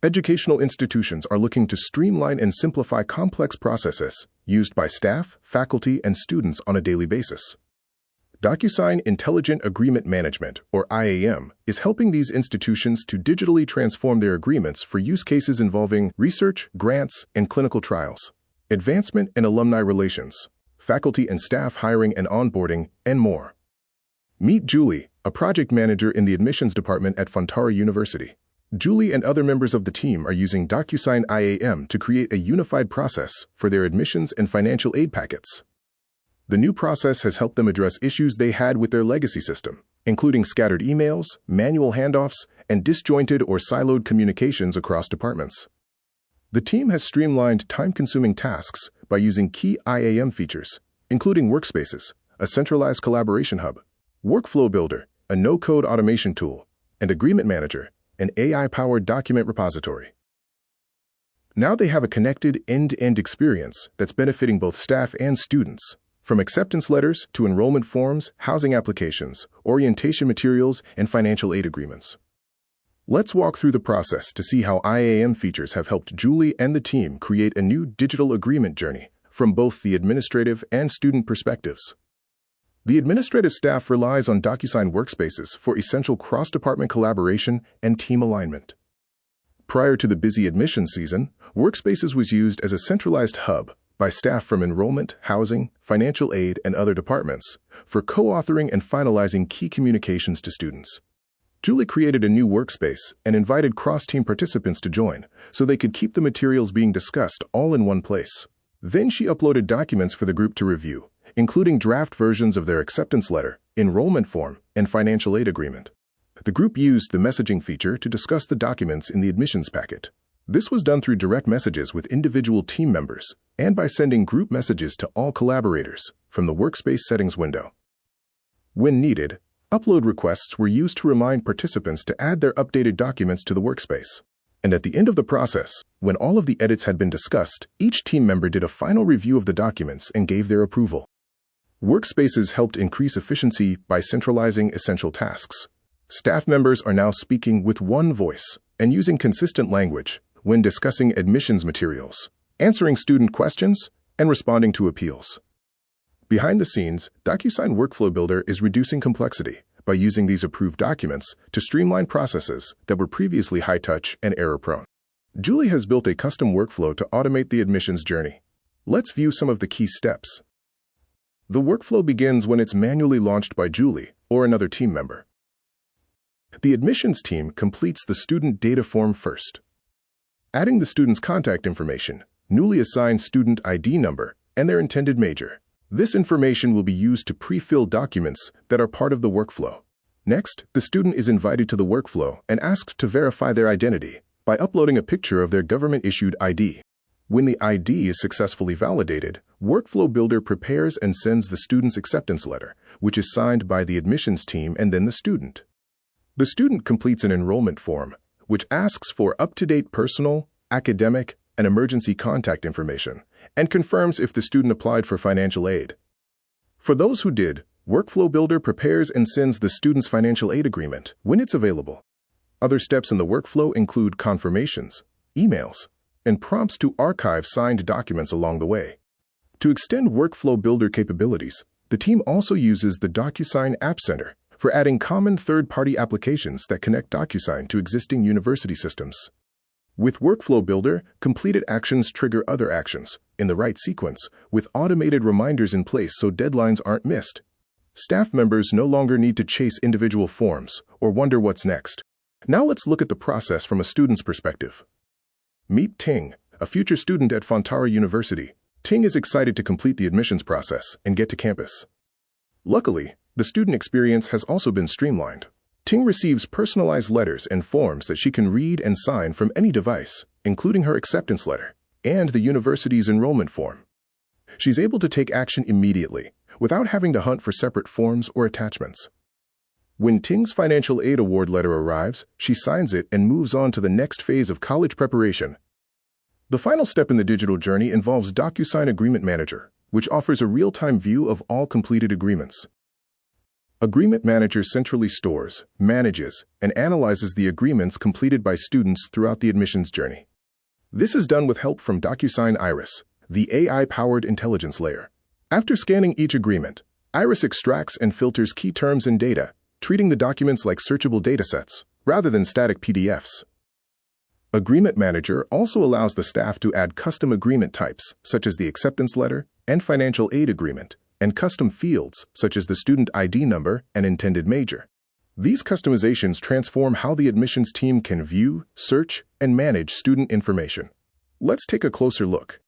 Educational institutions are looking to streamline and simplify complex processes used by staff, faculty, and students on a daily basis. DocuSign Intelligent Agreement Management, or IAM, is helping these institutions to digitally transform their agreements for use cases involving research, grants, and clinical trials, advancement and alumni relations, faculty and staff hiring and onboarding, and more. Meet Julie, a project manager in the admissions department at Fontara University. Julie and other members of the team are using DocuSign IAM to create a unified process for their admissions and financial aid packets. The new process has helped them address issues they had with their legacy system, including scattered emails, manual handoffs, and disjointed or siloed communications across departments. The team has streamlined time-consuming tasks by using key IAM features, including Workspaces, a centralized collaboration hub, Workflow Builder, a no-code automation tool, and Agreement Manager, an AI-powered document repository. Now they have a connected end-to-end experience that's benefiting both staff and students, from acceptance letters to enrollment forms, housing applications, orientation materials, and financial aid agreements. Let's walk through the process to see how IAM features have helped Julie and the team create a new digital agreement journey from both the administrative and student perspectives. The administrative staff relies on DocuSign Workspaces for essential cross-department collaboration and team alignment. Prior to the busy admissions season, Workspaces was used as a centralized hub by staff from enrollment, housing, financial aid, and other departments for co-authoring and finalizing key communications to students. Julie created a new workspace and invited cross-team participants to join so they could keep the materials being discussed all in one place. Then she uploaded documents for the group to review, including draft versions of their acceptance letter, enrollment form, and financial aid agreement. The group used the messaging feature to discuss the documents in the admissions packet. This was done through direct messages with individual team members and by sending group messages to all collaborators from the Workspace settings window. When needed, upload requests were used to remind participants to add their updated documents to the workspace. And at the end of the process, when all of the edits had been discussed, each team member did a final review of the documents and gave their approval. Workspaces helped increase efficiency by centralizing essential tasks. Staff members are now speaking with one voice and using consistent language when discussing admissions materials, answering student questions, and responding to appeals. Behind the scenes, DocuSign Workflow Builder is reducing complexity by using these approved documents to streamline processes that were previously high-touch and error-prone. Julie has built a custom workflow to automate the admissions journey. Let's view some of the key steps. The workflow begins when it's manually launched by Julie or another team member. The admissions team completes the student data form first. Adding the student's contact information, newly assigned student ID number, and their intended major. This information will be used to pre-fill documents that are part of the workflow. Next, the student is invited to the workflow and asked to verify their identity by uploading a picture of their government-issued ID. When the ID is successfully validated, Workflow Builder prepares and sends the student's acceptance letter, which is signed by the admissions team and then the student. The student completes an enrollment form, which asks for up-to-date personal, academic, and emergency contact information, and confirms if the student applied for financial aid. For those who did, Workflow Builder prepares and sends the student's financial aid agreement when it's available. Other steps in the workflow include confirmations, emails, and prompts to archive signed documents along the way. To extend Workflow Builder capabilities, the team also uses the DocuSign App Center for adding common third-party applications that connect DocuSign to existing university systems. With Workflow Builder, completed actions trigger other actions in the right sequence, with automated reminders in place so deadlines aren't missed. Staff members no longer need to chase individual forms or wonder what's next. Now let's look at the process from a student's perspective. Meet Ting, a future student at Fontara University. Ting is excited to complete the admissions process and get to campus. Luckily, the student experience has also been streamlined. Ting receives personalized letters and forms that she can read and sign from any device, including her acceptance letter and the university's enrollment form. She's able to take action immediately, without having to hunt for separate forms or attachments. When Ting's financial aid award letter arrives, she signs it and moves on to the next phase of college preparation. The final step in the digital journey involves DocuSign Agreement Manager, which offers a real-time view of all completed agreements. Agreement Manager centrally stores, manages, and analyzes the agreements completed by students throughout the admissions journey. This is done with help from DocuSign Iris, the AI-powered intelligence layer. After scanning each agreement, Iris extracts and filters key terms and data, treating the documents like searchable datasets, rather than static PDFs. Agreement Manager also allows the staff to add custom agreement types, such as the acceptance letter and financial aid agreement, and custom fields, such as the student ID number and intended major. These customizations transform how the admissions team can view, search, and manage student information. Let's take a closer look.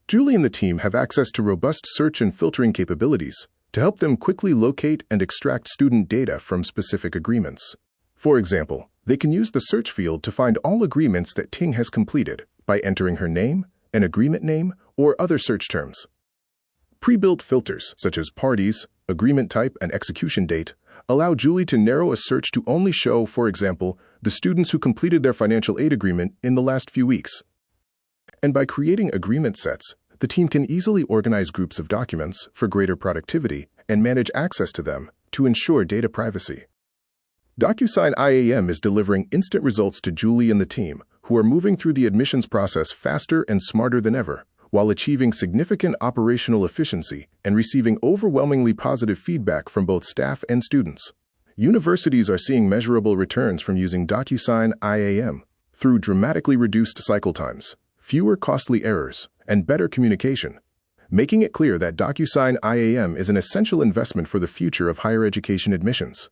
Julie and the team have access to robust search and filtering capabilities to help them quickly locate and extract student data from specific agreements. For example, they can use the search field to find all agreements that Ting has completed by entering her name, an agreement name, or other search terms. Pre-built filters, such as parties, agreement type, and execution date, allow Julie to narrow a search to only show, for example, the students who completed their financial aid agreement in the last few weeks. And by creating agreement sets, the team can easily organize groups of documents for greater productivity and manage access to them to ensure data privacy. DocuSign IAM is delivering instant results to Julie and the team, who are moving through the admissions process faster and smarter than ever, while achieving significant operational efficiency and receiving overwhelmingly positive feedback from both staff and students. Universities are seeing measurable returns from using DocuSign IAM through dramatically reduced cycle times, fewer costly errors, and better communication, making it clear that DocuSign IAM is an essential investment for the future of higher education admissions.